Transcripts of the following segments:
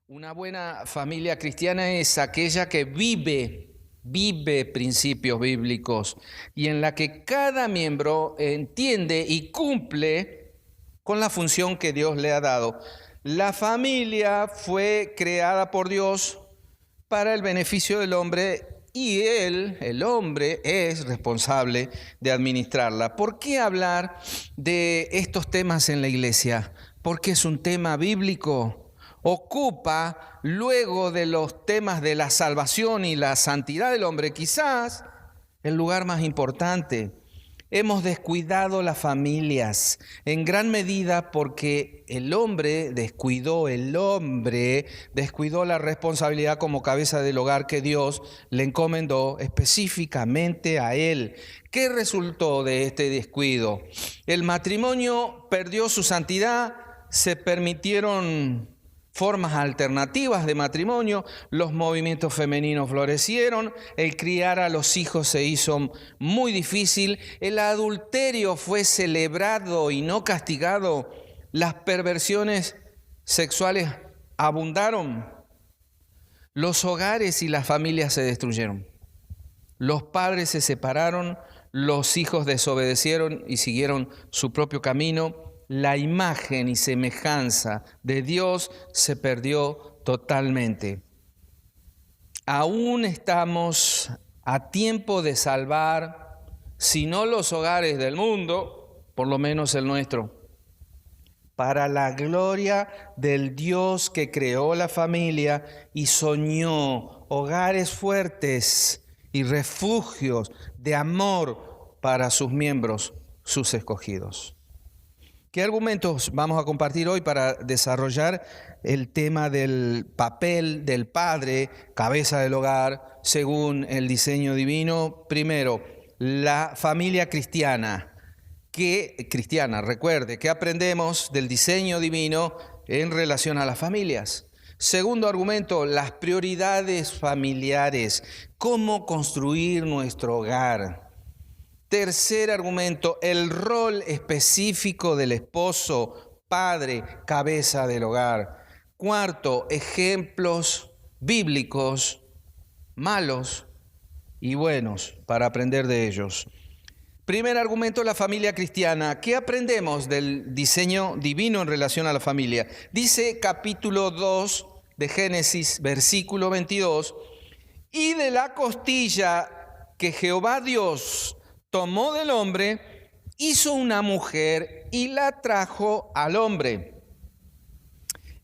Una buena familia cristiana es aquella que vive principios bíblicos y en la que cada miembro entiende y cumple con la función que Dios le ha dado. La familia fue creada por Dios para el beneficio del hombre y él, el hombre, es responsable de administrarla. ¿Por qué hablar de estos temas en la iglesia? Porque es un tema bíblico. Ocupa, luego de los temas de la salvación y la santidad del hombre, quizás el lugar más importante. Hemos descuidado las familias en gran medida porque el hombre descuidó la responsabilidad como cabeza del hogar que Dios le encomendó específicamente a él. ¿Qué resultó de este descuido? El matrimonio perdió su santidad, se permitieron formas alternativas de matrimonio, los movimientos femeninos florecieron, el criar a los hijos se hizo muy difícil, el adulterio fue celebrado y no castigado, las perversiones sexuales abundaron, los hogares y las familias se destruyeron, los padres se separaron, los hijos desobedecieron y siguieron su propio camino. La imagen y semejanza de Dios se perdió totalmente. Aún estamos a tiempo de salvar, si no los hogares del mundo, por lo menos el nuestro, para la gloria del Dios que creó la familia y soñó hogares fuertes y refugios de amor para sus miembros, sus escogidos. ¿Qué argumentos vamos a compartir hoy para desarrollar el tema del papel del padre, cabeza del hogar, según el diseño divino? Primero, la familia cristiana. Recuerde, ¿qué aprendemos del diseño divino en relación a las familias? Segundo argumento, las prioridades familiares. ¿Cómo construir nuestro hogar? Tercer argumento, el rol específico del esposo, padre, cabeza del hogar. Cuarto, ejemplos bíblicos, malos y buenos, para aprender de ellos. Primer argumento, la familia cristiana. ¿Qué aprendemos del diseño divino en relación a la familia? Dice capítulo 2 de Génesis, versículo 22, y de la costilla que Jehová Dios tomó del hombre, hizo una mujer y la trajo al hombre.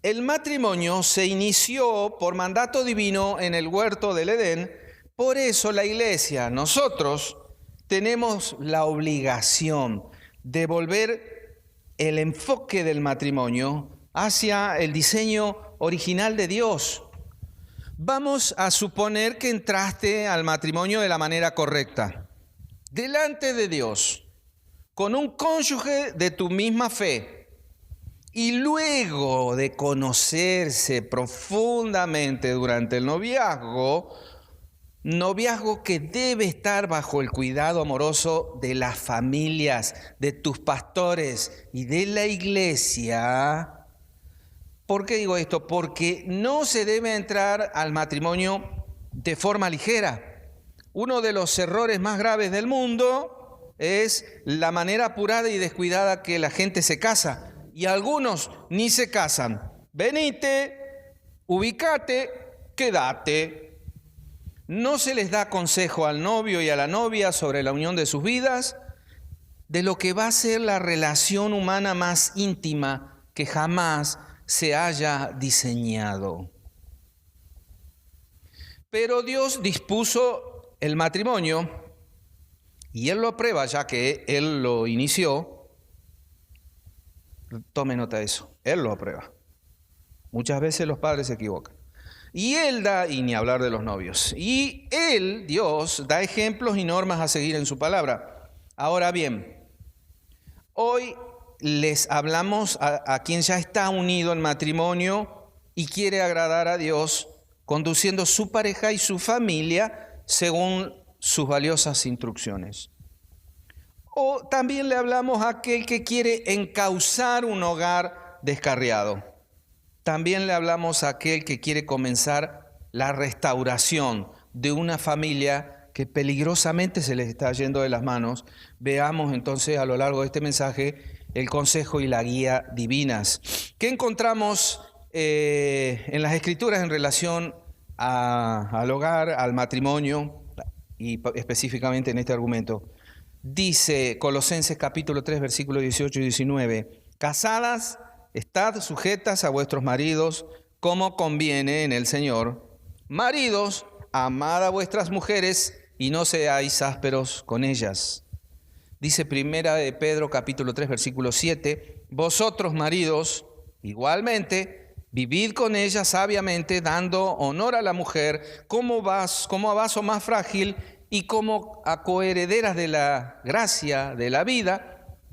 El matrimonio se inició por mandato divino en el huerto del Edén. Por eso la iglesia, nosotros, tenemos la obligación de volver el enfoque del matrimonio hacia el diseño original de Dios. Vamos a suponer que entraste al matrimonio de la manera correcta, delante de Dios, con un cónyuge de tu misma fe, y luego de conocerse profundamente durante el noviazgo que debe estar bajo el cuidado amoroso de las familias, de tus pastores y de la iglesia. ¿Por qué digo esto? Porque no se debe entrar al matrimonio de forma ligera. Uno de los errores más graves del mundo es la manera apurada y descuidada que la gente se casa. Y algunos ni se casan. Venite, ubicate, quédate. No se les da consejo al novio y a la novia sobre la unión de sus vidas, de lo que va a ser la relación humana más íntima que jamás se haya diseñado. Pero Dios dispuso el matrimonio, y Él lo aprueba ya que Él lo inició. Tome nota de eso, Él lo aprueba. Muchas veces los padres se equivocan. Y Él da, y ni hablar de los novios, y Él, Dios, da ejemplos y normas a seguir en su palabra. Ahora bien, hoy les hablamos a quien ya está unido en matrimonio y quiere agradar a Dios, conduciendo su pareja y su familia según sus valiosas instrucciones. O también le hablamos a aquel que quiere encauzar un hogar descarriado. También le hablamos a aquel que quiere comenzar la restauración de una familia que peligrosamente se les está yendo de las manos. Veamos entonces a lo largo de este mensaje el consejo y la guía divinas. ¿Qué encontramos en las Escrituras en relación al hogar, al matrimonio y específicamente en este argumento? Dice Colosenses capítulo 3, versículos 18 y 19, casadas, estad sujetas a vuestros maridos como conviene en el Señor. Maridos, amad a vuestras mujeres y no seáis ásperos con ellas. Dice Primera de Pedro capítulo 3, versículo 7, vosotros maridos, igualmente, vivid con ellas sabiamente, dando honor a la mujer como a vaso más frágil y como a coherederas de la gracia de la vida,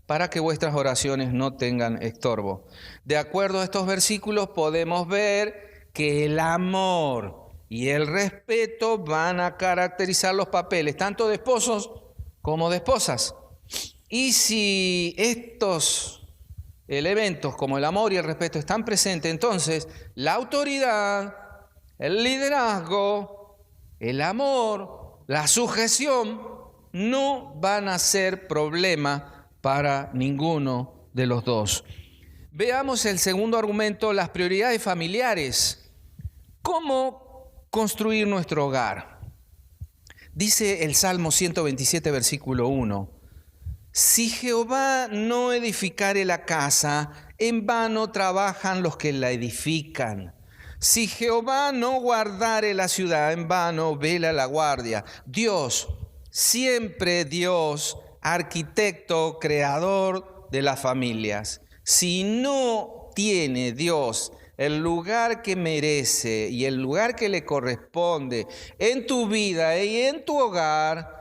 para que vuestras oraciones no tengan estorbo. De acuerdo a estos versículos podemos ver que el amor y el respeto van a caracterizar los papeles, tanto de esposos como de esposas. Y si estos elementos como el amor y el respeto están presentes, entonces la autoridad, el liderazgo, el amor, la sujeción no van a ser problema para ninguno de los dos. Veamos el segundo argumento, las prioridades familiares. ¿Cómo construir nuestro hogar? Dice el Salmo 127, versículo 1. Si Jehová no edificare la casa, en vano trabajan los que la edifican. Si Jehová no guardare la ciudad, en vano vela la guardia. Dios, siempre Dios, arquitecto, creador de las familias. Si no tiene Dios el lugar que merece y el lugar que le corresponde en tu vida y en tu hogar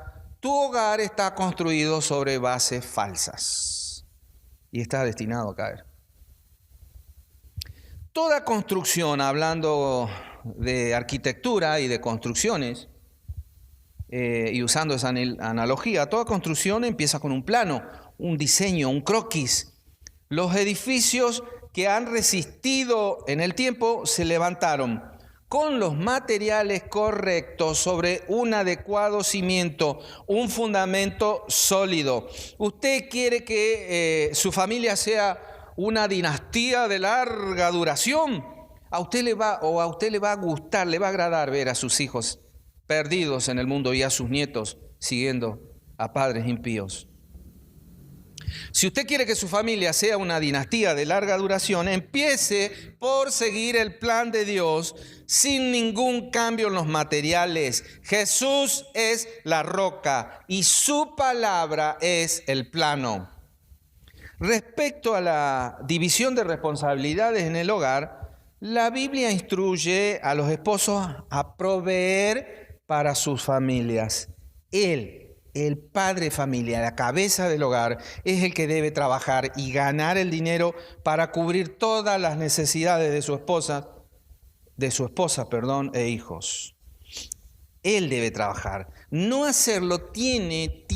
está construido sobre bases falsas y está destinado a caer. Toda construcción, hablando de arquitectura y de construcciones, y usando esa analogía, toda construcción empieza con un plano, un diseño, un croquis. Los edificios que han resistido en el tiempo se levantaron con los materiales correctos sobre un adecuado cimiento, un fundamento sólido. Usted quiere que su familia sea una dinastía de larga duración. A usted le va a gustar, le va a agradar ver a sus hijos perdidos en el mundo y a sus nietos siguiendo a padres impíos. Si usted quiere que su familia sea una dinastía de larga duración, empiece por seguir el plan de Dios sin ningún cambio en los materiales. Jesús es la roca y su palabra es el plano. Respecto a la división de responsabilidades en el hogar, la Biblia instruye a los esposos a proveer para sus familias. El padre de familia, la cabeza del hogar, es el que debe trabajar y ganar el dinero para cubrir todas las necesidades de su esposa, e hijos. Él debe trabajar. No hacerlo tiene,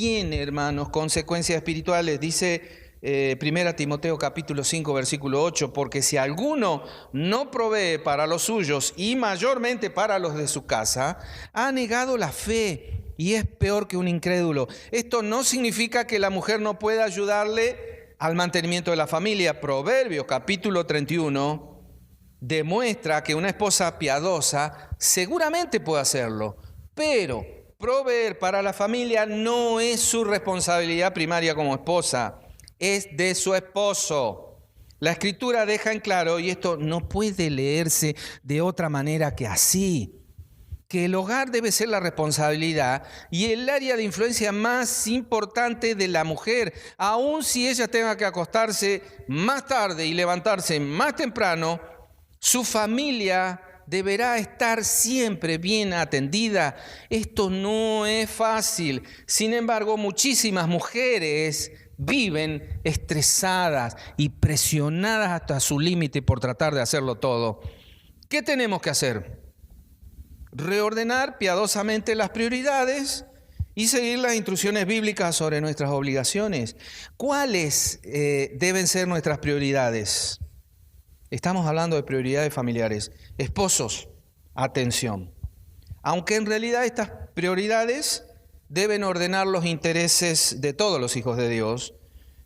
hermanos, consecuencias espirituales. Dice 1 Timoteo capítulo 5, versículo 8, porque si alguno no provee para los suyos y mayormente para los de su casa, ha negado la fe y es peor que un incrédulo. Esto no significa que la mujer no pueda ayudarle al mantenimiento de la familia. Proverbios capítulo 31 demuestra que una esposa piadosa seguramente puede hacerlo, pero proveer para la familia no es su responsabilidad primaria como esposa, es de su esposo. La Escritura deja en claro, y esto no puede leerse de otra manera que así, que el hogar debe ser la responsabilidad y el área de influencia más importante de la mujer, aun si ella tenga que acostarse más tarde y levantarse más temprano, su familia deberá estar siempre bien atendida. Esto no es fácil. Sin embargo, muchísimas mujeres viven estresadas y presionadas hasta su límite por tratar de hacerlo todo. ¿Qué tenemos que hacer? Reordenar piadosamente las prioridades y seguir las instrucciones bíblicas sobre nuestras obligaciones. ¿Cuáles deben ser nuestras prioridades? Estamos hablando de prioridades familiares. Esposos, atención. Aunque en realidad estas prioridades deben ordenar los intereses de todos los hijos de Dios,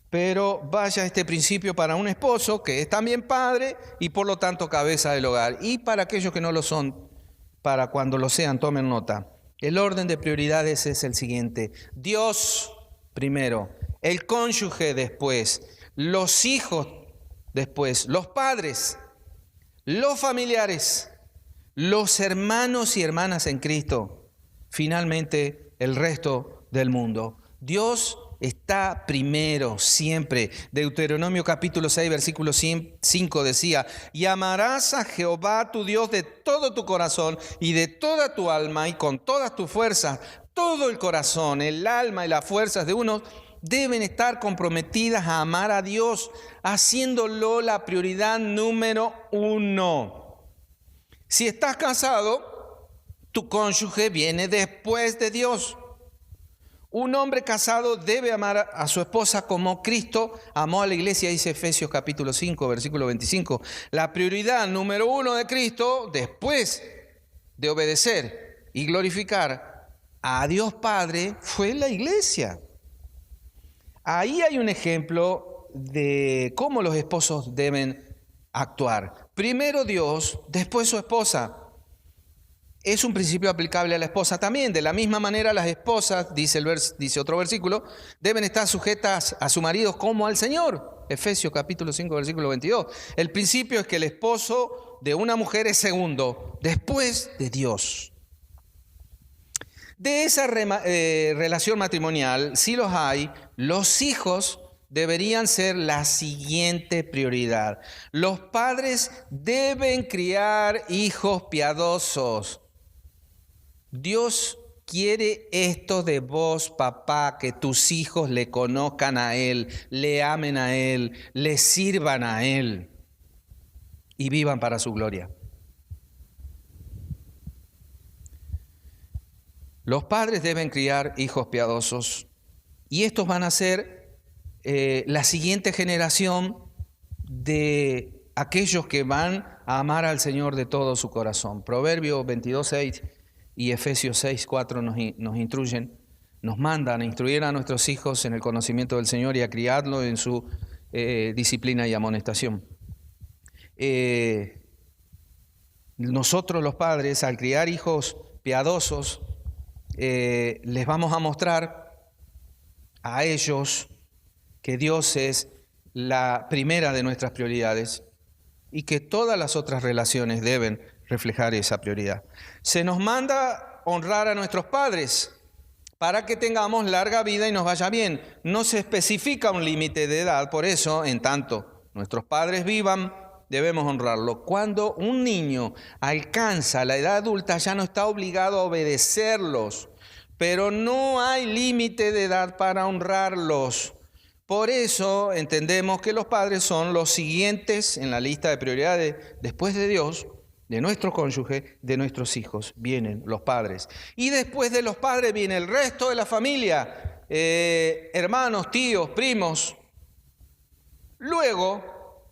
pero vaya este principio para un esposo que es también padre y por lo tanto cabeza del hogar. Y para aquellos que no lo son, para cuando lo sean, tomen nota. El orden de prioridades es el siguiente: Dios primero, el cónyuge después, los hijos después, los padres, los familiares, los hermanos y hermanas en Cristo, finalmente el resto del mundo. Dios está primero siempre. Deuteronomio capítulo 6, versículo 5 decía: y amarás a Jehová tu Dios de todo tu corazón y de toda tu alma y con todas tus fuerzas. Todo el corazón, el alma y las fuerzas de uno deben estar comprometidas a amar a Dios, haciéndolo la prioridad número 1. Si estás casado, tu cónyuge viene después de Dios. Un hombre casado debe amar a su esposa como Cristo amó a la iglesia, dice Efesios capítulo 5, versículo 25. La prioridad número 1 de Cristo, después de obedecer y glorificar a Dios Padre, fue la iglesia. Ahí hay un ejemplo de cómo los esposos deben actuar. Primero Dios, después su esposa. Es un principio aplicable a la esposa también. De la misma manera, las esposas, dice otro versículo, deben estar sujetas a su marido como al Señor. Efesios capítulo 5, versículo 22. El principio es que el esposo de una mujer es segundo, después de Dios. De esa relación matrimonial, si los hay, los hijos deberían ser la siguiente prioridad. Los padres deben criar hijos piadosos. Dios quiere esto de vos, papá, que tus hijos le conozcan a Él, le amen a Él, le sirvan a Él y vivan para su gloria. Los padres deben criar hijos piadosos y estos van a ser la siguiente generación de aquellos que van a amar al Señor de todo su corazón. Proverbios 22:6 y Efesios 6:4 nos instruyen, nos mandan a instruir a nuestros hijos en el conocimiento del Señor y a criarlo en su disciplina y amonestación. Nosotros los padres, al criar hijos piadosos, les vamos a mostrar a ellos que Dios es la primera de nuestras prioridades y que todas las otras relaciones deben reflejar esa prioridad. Se nos manda honrar a nuestros padres para que tengamos larga vida y nos vaya bien. No se especifica un límite de edad, por eso, en tanto nuestros padres vivan, debemos honrarlo. Cuando un niño alcanza la edad adulta, ya no está obligado a obedecerlos, pero no hay límite de edad para honrarlos. Por eso entendemos que los padres son los siguientes en la lista de prioridades después de Dios, de nuestro cónyuge, de nuestros hijos. Vienen los padres. Y después de los padres viene el resto de la familia, hermanos, tíos, primos. Luego,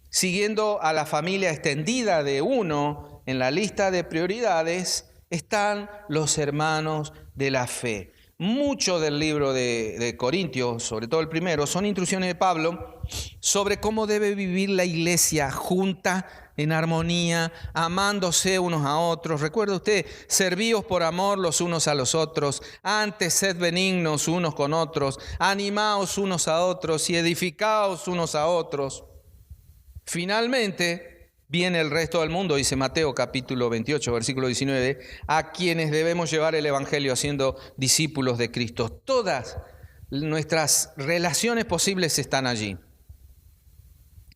siguiendo a la familia extendida de uno en la lista de prioridades, están los hermanos de la fe. Mucho del libro de Corintios, sobre todo el primero, son instrucciones de Pablo sobre cómo debe vivir la iglesia junta, en armonía, amándose unos a otros. Recuerde usted, servíos por amor los unos a los otros, antes sed benignos unos con otros, animaos unos a otros y edificaos unos a otros. Finalmente, viene el resto del mundo, dice Mateo capítulo 28, versículo 19, a quienes debemos llevar el evangelio haciendo discípulos de Cristo. Todas nuestras relaciones posibles están allí.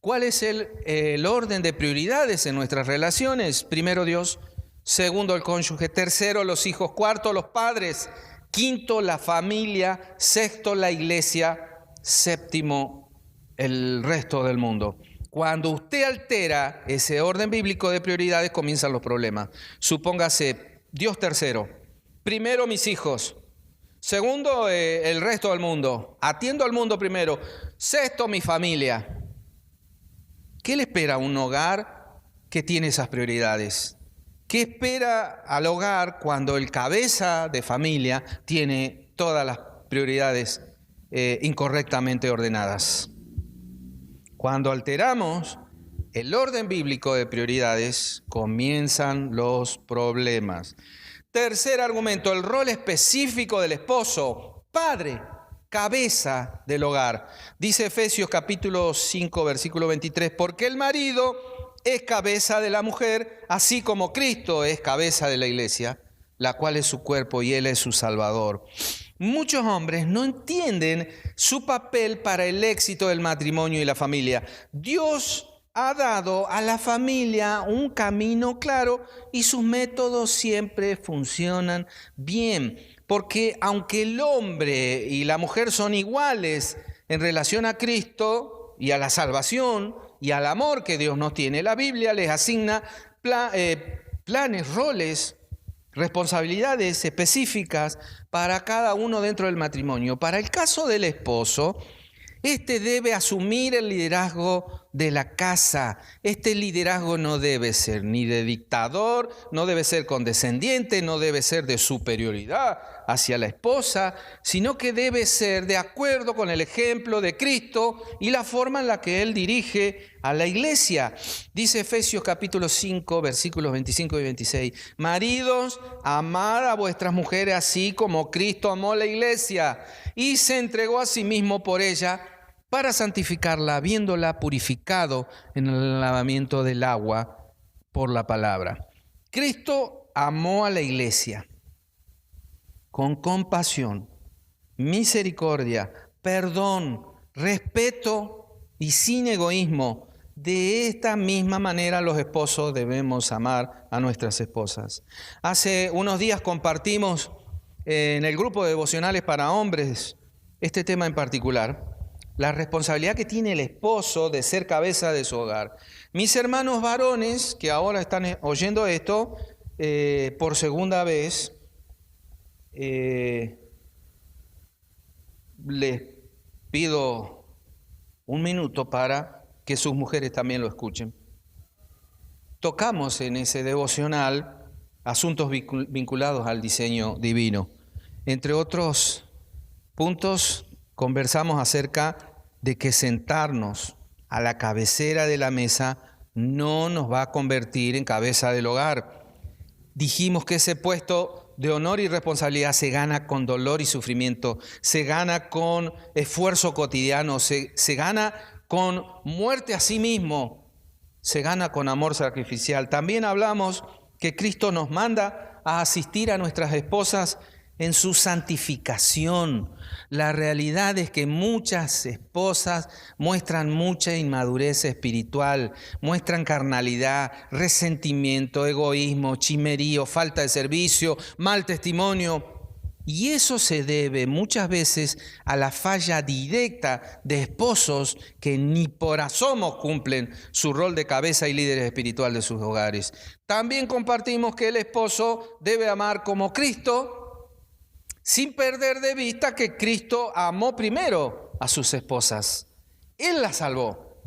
¿Cuál es el orden de prioridades en nuestras relaciones? Primero Dios, segundo el cónyuge, tercero los hijos, cuarto los padres, quinto la familia, sexto la iglesia, séptimo el resto del mundo. Cuando usted altera ese orden bíblico de prioridades, comienzan los problemas. Supóngase, Dios tercero, primero mis hijos, segundo el resto del mundo, atiendo al mundo primero, sexto mi familia. ¿Qué le espera a un hogar que tiene esas prioridades? ¿Qué espera al hogar cuando el cabeza de familia tiene todas las prioridades incorrectamente ordenadas? Cuando alteramos el orden bíblico de prioridades, comienzan los problemas. Tercer argumento, el rol específico del esposo, padre, cabeza del hogar. Dice Efesios capítulo 5, versículo 23, porque el marido es cabeza de la mujer, así como Cristo es cabeza de la iglesia, la cual es su cuerpo y Él es su Salvador. Muchos hombres no entienden su papel para el éxito del matrimonio y la familia. Dios ha dado a la familia un camino claro y sus métodos siempre funcionan bien. Porque aunque el hombre y la mujer son iguales en relación a Cristo y a la salvación y al amor que Dios nos tiene, la Biblia les asigna planes, roles, responsabilidades específicas para cada uno dentro del matrimonio. Para el caso del esposo, este debe asumir el liderazgo de la casa. Este liderazgo no debe ser ni de dictador, no debe ser condescendiente, no debe ser de superioridad hacia la esposa, sino que debe ser de acuerdo con el ejemplo de Cristo y la forma en la que Él dirige a la iglesia. Dice Efesios capítulo 5, versículos 25 y 26. Maridos, amad a vuestras mujeres así como Cristo amó la iglesia y se entregó a sí mismo por ella para santificarla, habiéndola purificado en el lavamiento del agua por la palabra. Cristo amó a la iglesia con compasión, misericordia, perdón, respeto y sin egoísmo. De esta misma manera los esposos debemos amar a nuestras esposas. Hace unos días compartimos en el grupo de devocionales para hombres este tema en particular, la responsabilidad que tiene el esposo de ser cabeza de su hogar. Mis hermanos varones que ahora están oyendo esto por segunda vez, les pido un minuto para que sus mujeres también lo escuchen. Tocamos en ese devocional asuntos vinculados al diseño divino. Entre otros puntos, conversamos acerca de que sentarnos a la cabecera de la mesa no nos va a convertir en cabeza del hogar. Dijimos que ese puesto de honor y responsabilidad se gana con dolor y sufrimiento, se gana con esfuerzo cotidiano, se gana con muerte a sí mismo, se gana con amor sacrificial. También hablamos que Cristo nos manda a asistir a nuestras esposas en su santificación. La realidad es que muchas esposas muestran mucha inmadurez espiritual, muestran carnalidad, resentimiento, egoísmo, chimerío, falta de servicio, mal testimonio. Y eso se debe muchas veces a la falla directa de esposos que ni por asomo cumplen su rol de cabeza y líder espiritual de sus hogares. También compartimos que el esposo debe amar como Cristo, sin perder de vista que Cristo amó primero a sus esposas. Él las salvó,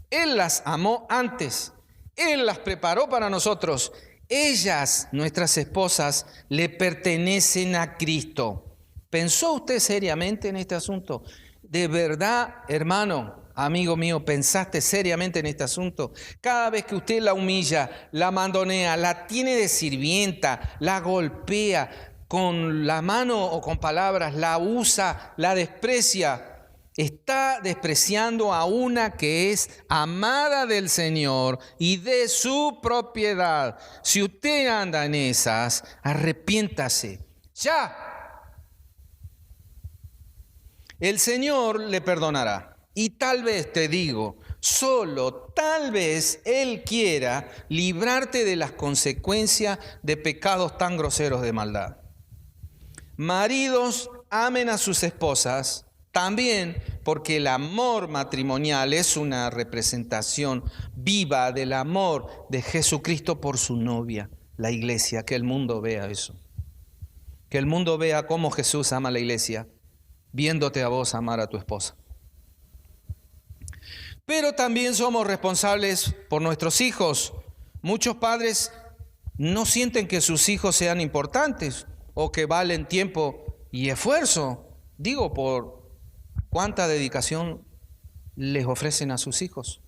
Él las amó antes, Él las preparó para nosotros. Ellas, nuestras esposas, le pertenecen a Cristo. ¿Pensó usted seriamente en este asunto? ¿De verdad, hermano, amigo mío, pensaste seriamente en este asunto? Cada vez que usted la humilla, la mandonea, la tiene de sirvienta, la golpea con la mano o con palabras, la usa, la desprecia, está despreciando a una que es amada del Señor y de su propiedad. Si usted anda en esas, arrepiéntase ya. El Señor le perdonará. Y tal vez, te digo, solo tal vez Él quiera librarte de las consecuencias de pecados tan groseros de maldad. Maridos, amen a sus esposas, también porque el amor matrimonial es una representación viva del amor de Jesucristo por su novia, la iglesia. Que el mundo vea eso. Que el mundo vea cómo Jesús ama a la iglesia, viéndote a vos amar a tu esposa. Pero también somos responsables por nuestros hijos. Muchos padres no sienten que sus hijos sean importantes o que valen tiempo y esfuerzo. Digo, por cuánta dedicación les ofrecen a sus hijos.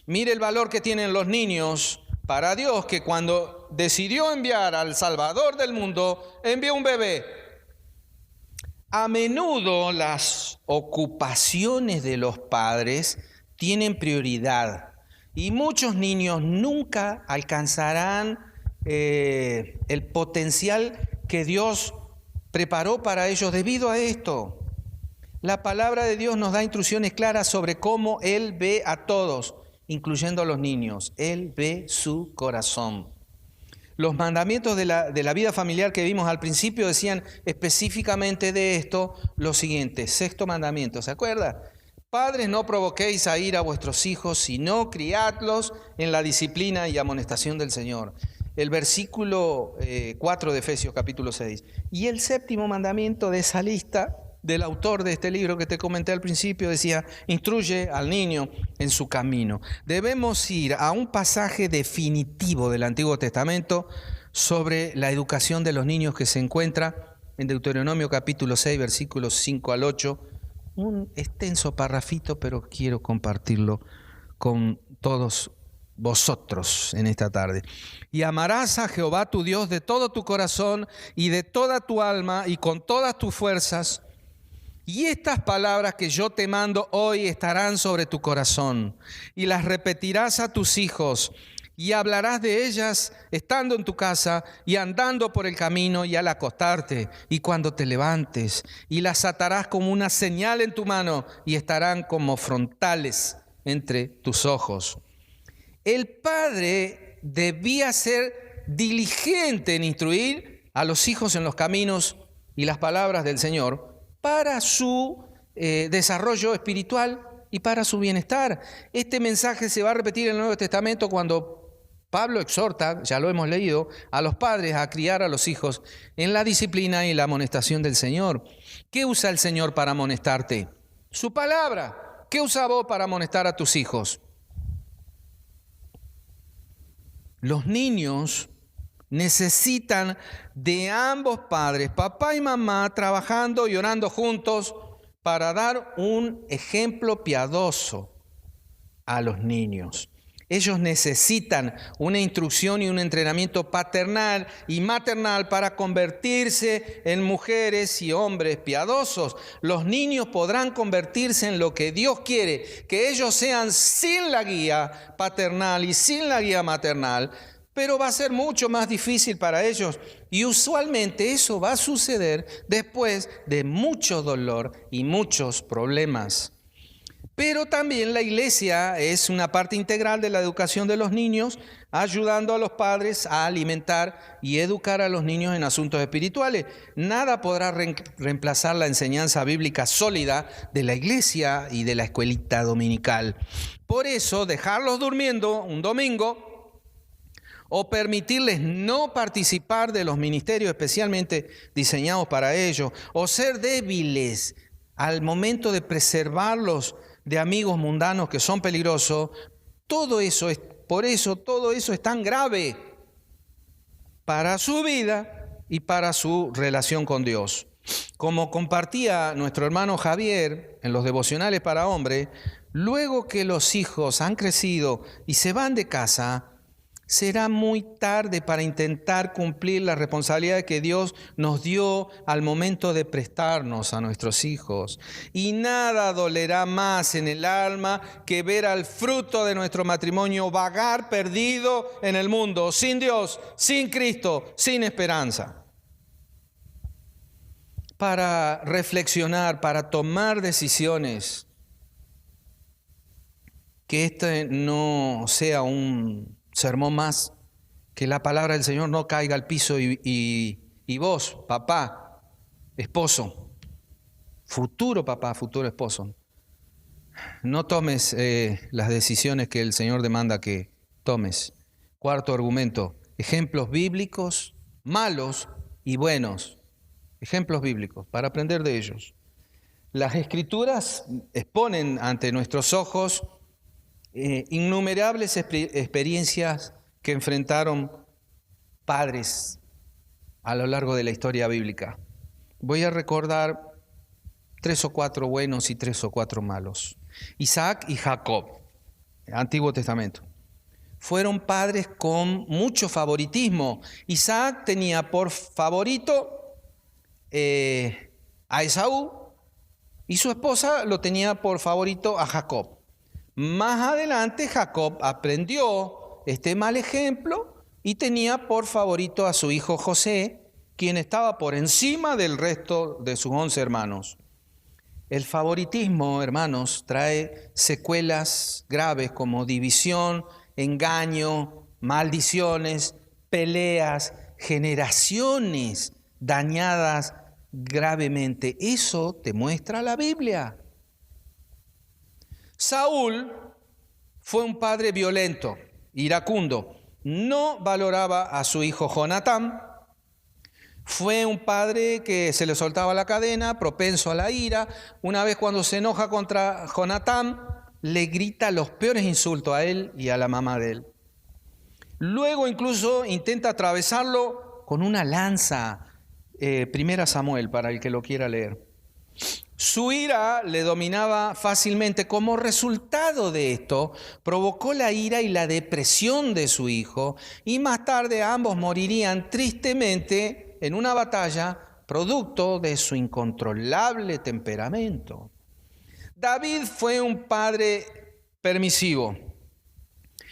Mire el valor que tienen los niños para Dios, que cuando decidió enviar al Salvador del mundo, envió un bebé. A menudo las ocupaciones de los padres tienen prioridad y muchos niños nunca alcanzarán el potencial que Dios preparó para ellos debido a esto. La palabra de Dios nos da instrucciones claras sobre cómo Él ve a todos, incluyendo a los niños. Él ve su corazón. Los mandamientos de la vida familiar que vimos al principio decían específicamente de esto lo siguiente. Sexto mandamiento, ¿se acuerda? Padres, no provoquéis a ira a vuestros hijos, sino criadlos en la disciplina y amonestación del Señor. El versículo 4 de Efesios capítulo 6. Y el séptimo mandamiento de esa lista del autor de este libro que te comenté al principio decía, instruye al niño en su camino. Debemos ir a un pasaje definitivo del Antiguo Testamento sobre la educación de los niños que se encuentra en Deuteronomio capítulo 6, versículos 5 al 8. Un extenso parrafito, pero quiero compartirlo con todos vosotros en esta tarde. Y amarás a Jehová tu Dios de todo tu corazón y de toda tu alma y con todas tus fuerzas. Y estas palabras que yo te mando hoy estarán sobre tu corazón y las repetirás a tus hijos y hablarás de ellas estando en tu casa y andando por el camino y al acostarte y cuando te levantes, y las atarás como una señal en tu mano y estarán como frontales entre tus ojos. El padre debía ser diligente en instruir a los hijos en los caminos y las palabras del Señor para su desarrollo espiritual y para su bienestar. Este mensaje se va a repetir en el Nuevo Testamento cuando Pablo exhorta, ya lo hemos leído, a los padres a criar a los hijos en la disciplina y la amonestación del Señor. ¿Qué usa el Señor para amonestarte? Su palabra. ¿Qué usa vos para amonestar a tus hijos? Los niños necesitan de ambos padres, papá y mamá, trabajando y orando juntos para dar un ejemplo piadoso a los niños. Ellos necesitan una instrucción y un entrenamiento paternal y maternal para convertirse en mujeres y hombres piadosos. Los niños podrán convertirse en lo que Dios quiere, que ellos sean sin la guía paternal y sin la guía maternal, pero va a ser mucho más difícil para ellos. Y usualmente eso va a suceder después de mucho dolor y muchos problemas. Pero también la iglesia es una parte integral de la educación de los niños, ayudando a los padres a alimentar y educar a los niños en asuntos espirituales. Nada podrá reemplazar la enseñanza bíblica sólida de la iglesia y de la escuelita dominical. Por eso, dejarlos durmiendo un domingo o permitirles no participar de los ministerios especialmente diseñados para ellos, o ser débiles al momento de preservarlos de amigos mundanos que son peligrosos, todo eso es tan grave para su vida y para su relación con Dios. Como compartía nuestro hermano Javier en los devocionales para hombres, luego que los hijos han crecido y se van de casa, será muy tarde para intentar cumplir la responsabilidad que Dios nos dio al momento de prestarnos a nuestros hijos. Y nada dolerá más en el alma que ver al fruto de nuestro matrimonio vagar perdido en el mundo, sin Dios, sin Cristo, sin esperanza. Para reflexionar, para tomar decisiones, que este no sea un sermón más, que la palabra del Señor no caiga al piso y vos, papá, esposo, futuro papá, futuro esposo, no tomes las decisiones que el Señor demanda que tomes. Cuarto argumento, ejemplos bíblicos malos y buenos, ejemplos bíblicos para aprender de ellos. Las Escrituras exponen ante nuestros ojos innumerables experiencias que enfrentaron padres a lo largo de la historia bíblica. Voy a recordar 3 o 4 buenos y 3 o 4 malos. Isaac y Jacob, Antiguo Testamento. Fueron padres con mucho favoritismo. Isaac tenía por favorito a Esaú y su esposa lo tenía por favorito a Jacob. Más adelante Jacob aprendió este mal ejemplo y tenía por favorito a su hijo José, quien estaba por encima del resto de sus 11 hermanos. El favoritismo, hermanos, trae secuelas graves como división, engaño, maldiciones, peleas, generaciones dañadas gravemente. Eso te muestra la Biblia. Saúl fue un padre violento, iracundo. No valoraba a su hijo Jonatán. Fue un padre que se le soltaba la cadena, propenso a la ira. Una vez cuando se enoja contra Jonatán, le grita los peores insultos a él y a la mamá de él. Luego incluso intenta atravesarlo con una lanza. 1 Samuel, para el que lo quiera leer. Su ira le dominaba fácilmente. Como resultado de esto, provocó la ira y la depresión de su hijo, y más tarde ambos morirían tristemente en una batalla, producto de su incontrolable temperamento. David fue un padre permisivo.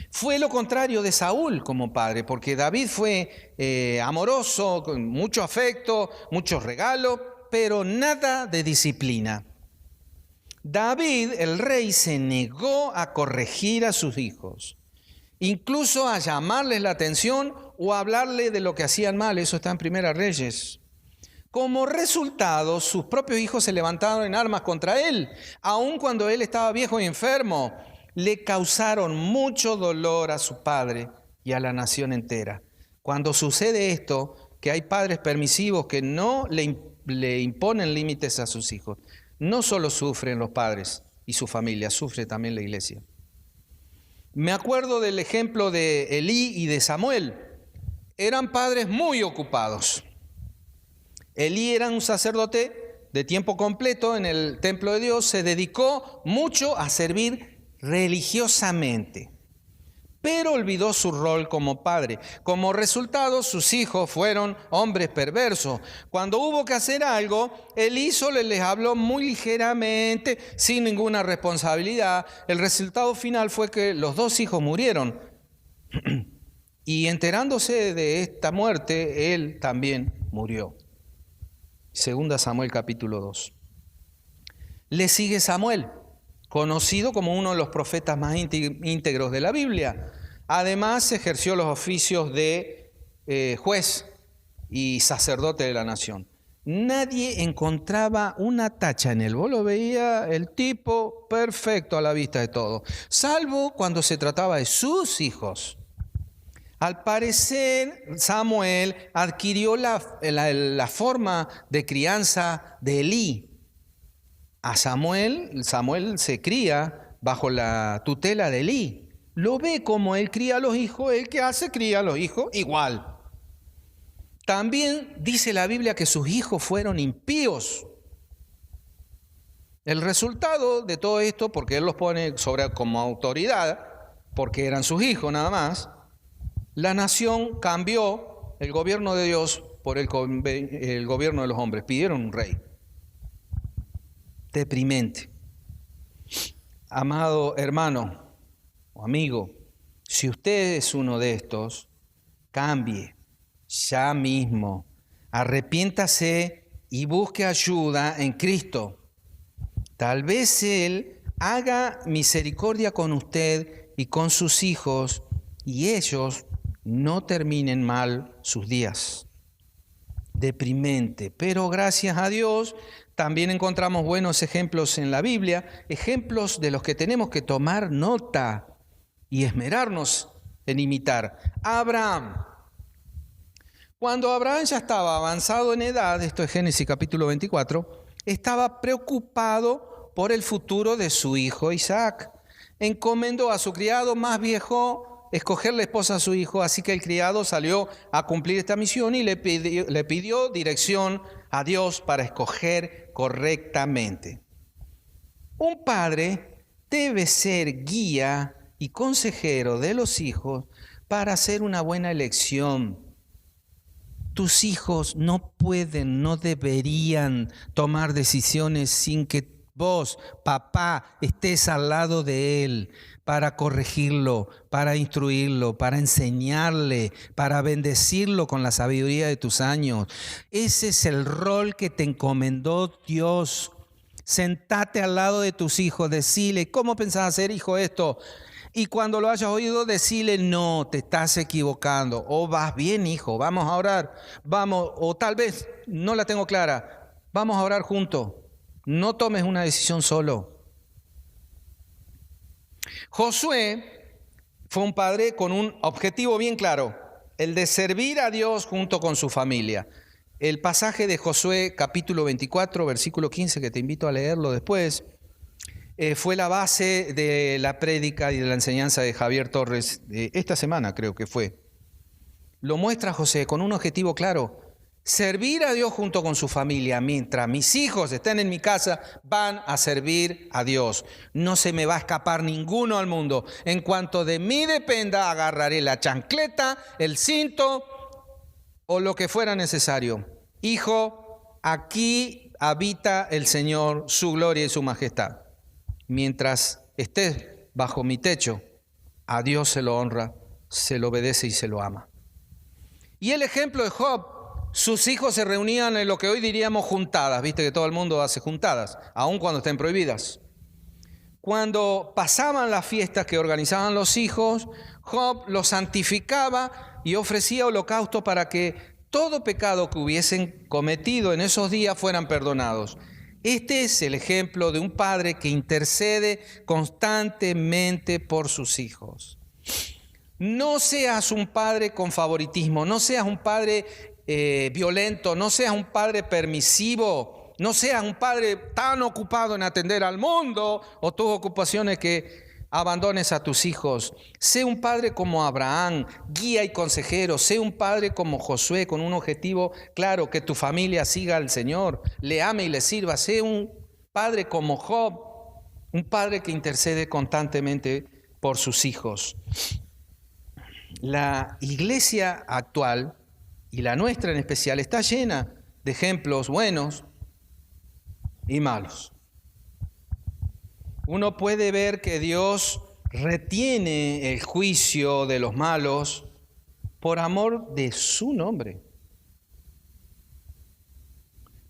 Fue lo contrario de Saúl como padre, porque David fue amoroso, con mucho afecto, muchos regalos, pero nada de disciplina. David, el rey, se negó a corregir a sus hijos, incluso a llamarles la atención o a hablarle de lo que hacían mal. Eso está en Primera Reyes. Como resultado, sus propios hijos se levantaron en armas contra él, aun cuando él estaba viejo y enfermo. Le causaron mucho dolor a su padre y a la nación entera. Cuando sucede esto, que hay padres permisivos que no le imponen límites a sus hijos, no solo sufren los padres y su familia, sufre también la iglesia. Me acuerdo del ejemplo de Elí y de Samuel. Eran padres muy ocupados. Elí era un sacerdote de tiempo completo en el templo de Dios, se dedicó mucho a servir religiosamente, pero olvidó su rol como padre. Como resultado, sus hijos fueron hombres perversos. Cuando hubo que hacer algo, Elí solo les habló muy ligeramente, sin ninguna responsabilidad. El resultado final fue que los 2 hijos murieron. Y enterándose de esta muerte, él también murió. 2 Samuel capítulo 2. Le sigue Samuel, conocido como uno de los profetas más íntegros de la Biblia. Además, ejerció los oficios de juez y sacerdote de la nación. Nadie encontraba una tacha en él. Vos lo veía el tipo perfecto a la vista de todos, salvo cuando se trataba de sus hijos. Al parecer, Samuel adquirió la forma de crianza de Elí. A Samuel se cría bajo la tutela de Elí. Lo ve como él cría a los hijos, el que hace cría a los hijos igual. También dice la Biblia que sus hijos fueron impíos. El resultado de todo esto, porque él los pone como autoridad, porque eran sus hijos nada más, la nación cambió el gobierno de Dios por el gobierno de los hombres. Pidieron un rey. Deprimente. Amado hermano o amigo, si usted es uno de estos, cambie ya mismo, arrepiéntase y busque ayuda en Cristo. Tal vez Él haga misericordia con usted y con sus hijos y ellos no terminen mal sus días. Deprimente, pero gracias a Dios también encontramos buenos ejemplos en la Biblia, ejemplos de los que tenemos que tomar nota y esmerarnos en imitar. Abraham. Cuando Abraham ya estaba avanzado en edad, esto es Génesis capítulo 24, estaba preocupado por el futuro de su hijo Isaac. Encomendó a su criado más viejo escogerle esposa a su hijo, así que el criado salió a cumplir esta misión y le pidió dirección a Dios para escoger correctamente. Un padre debe ser guía y consejero de los hijos para hacer una buena elección. Tus hijos no pueden, no deberían tomar decisiones sin que vos, papá, estés al lado de él para corregirlo, para instruirlo, para enseñarle, para bendecirlo con la sabiduría de tus años. Ese es el rol que te encomendó Dios. Sentate al lado de tus hijos, decile, ¿cómo pensás hacer, hijo, esto? Y cuando lo hayas oído, decile, no, te estás equivocando. O vas bien, hijo, vamos a orar. Vamos, o tal vez no la tengo clara. Vamos a orar juntos. No tomes una decisión solo. Josué fue un padre con un objetivo bien claro, el de servir a Dios junto con su familia. El pasaje de Josué capítulo 24, versículo 15, que te invito a leerlo después, fue la base de la prédica y de la enseñanza de Javier Torres esta semana, creo que fue. Lo muestra José con un objetivo claro: servir a Dios junto con su familia. Mientras mis hijos estén en mi casa, van a servir a Dios. No se me va a escapar ninguno al mundo. En cuanto de mí dependa, agarraré la chancleta, el cinto o lo que fuera necesario. Hijo, aquí habita el Señor, su gloria y su majestad. Mientras estés bajo mi techo, a Dios se lo honra, se lo obedece y se lo ama. Y el ejemplo de Job: sus hijos se reunían en lo que hoy diríamos juntadas. Viste que todo el mundo hace juntadas, aun cuando estén prohibidas. Cuando pasaban las fiestas que organizaban los hijos, Job los santificaba y ofrecía holocausto para que todo pecado que hubiesen cometido en esos días fueran perdonados. Este es el ejemplo de un padre que intercede constantemente por sus hijos. No seas un padre con favoritismo, no seas un padre violento, no seas un padre permisivo, no seas un padre tan ocupado en atender al mundo o tus ocupaciones que abandones a tus hijos. Sé un padre como Abraham, guía y consejero. Sé un padre como Josué, con un objetivo claro: que tu familia siga al Señor, le ame y le sirva. Sé un padre como Job, un padre que intercede constantemente por sus hijos. La iglesia actual, y la nuestra en especial, está llena de ejemplos buenos y malos. Uno puede ver que Dios retiene el juicio de los malos por amor de su nombre.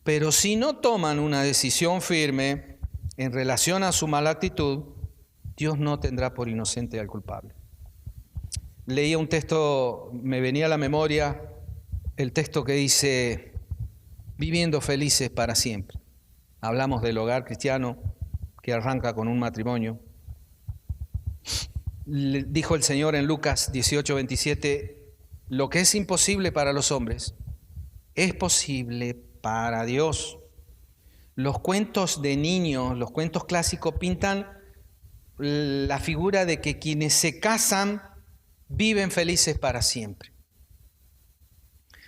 Pero si no toman una decisión firme en relación a su mala actitud, Dios no tendrá por inocente al culpable. Leía un texto, me venía a la memoria el texto que dice: viviendo felices para siempre. Hablamos del hogar cristiano que arranca con un matrimonio. Dijo el Señor en Lucas 18:27: lo que es imposible para los hombres es posible para Dios. Los cuentos de niños, los cuentos clásicos pintan la figura de que quienes se casan viven felices para siempre.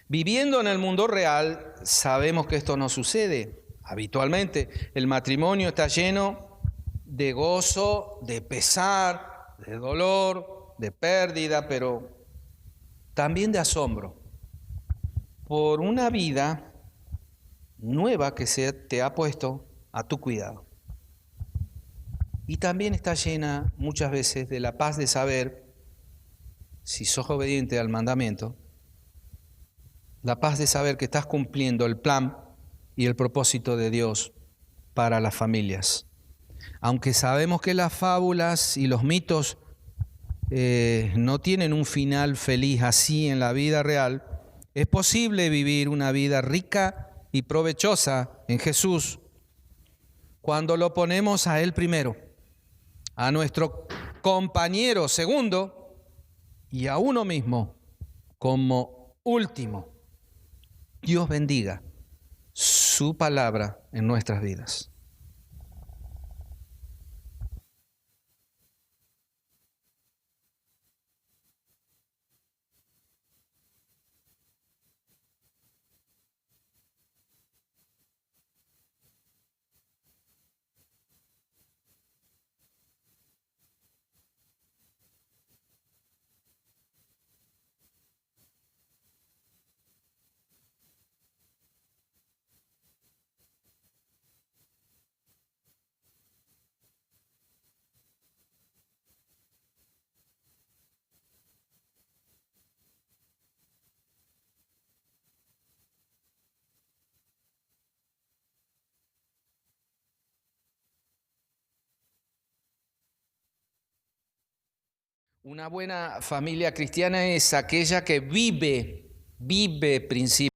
Viviendo en el mundo real, sabemos que esto no sucede. Habitualmente el matrimonio está lleno de gozo, de pesar, de dolor, de pérdida, pero también de asombro por una vida nueva que se te ha puesto a tu cuidado. Y también está llena muchas veces de la paz de saber, si sos obediente al mandamiento, la paz de saber que estás cumpliendo el plan y el propósito de Dios para las familias. Aunque sabemos que las fábulas y los mitos no tienen un final feliz así en la vida real, es posible vivir una vida rica y provechosa en Jesús cuando lo ponemos a Él primero, a nuestro compañero segundo y a uno mismo como último. Dios bendiga su palabra en nuestras vidas. Una buena familia cristiana es aquella que vive principios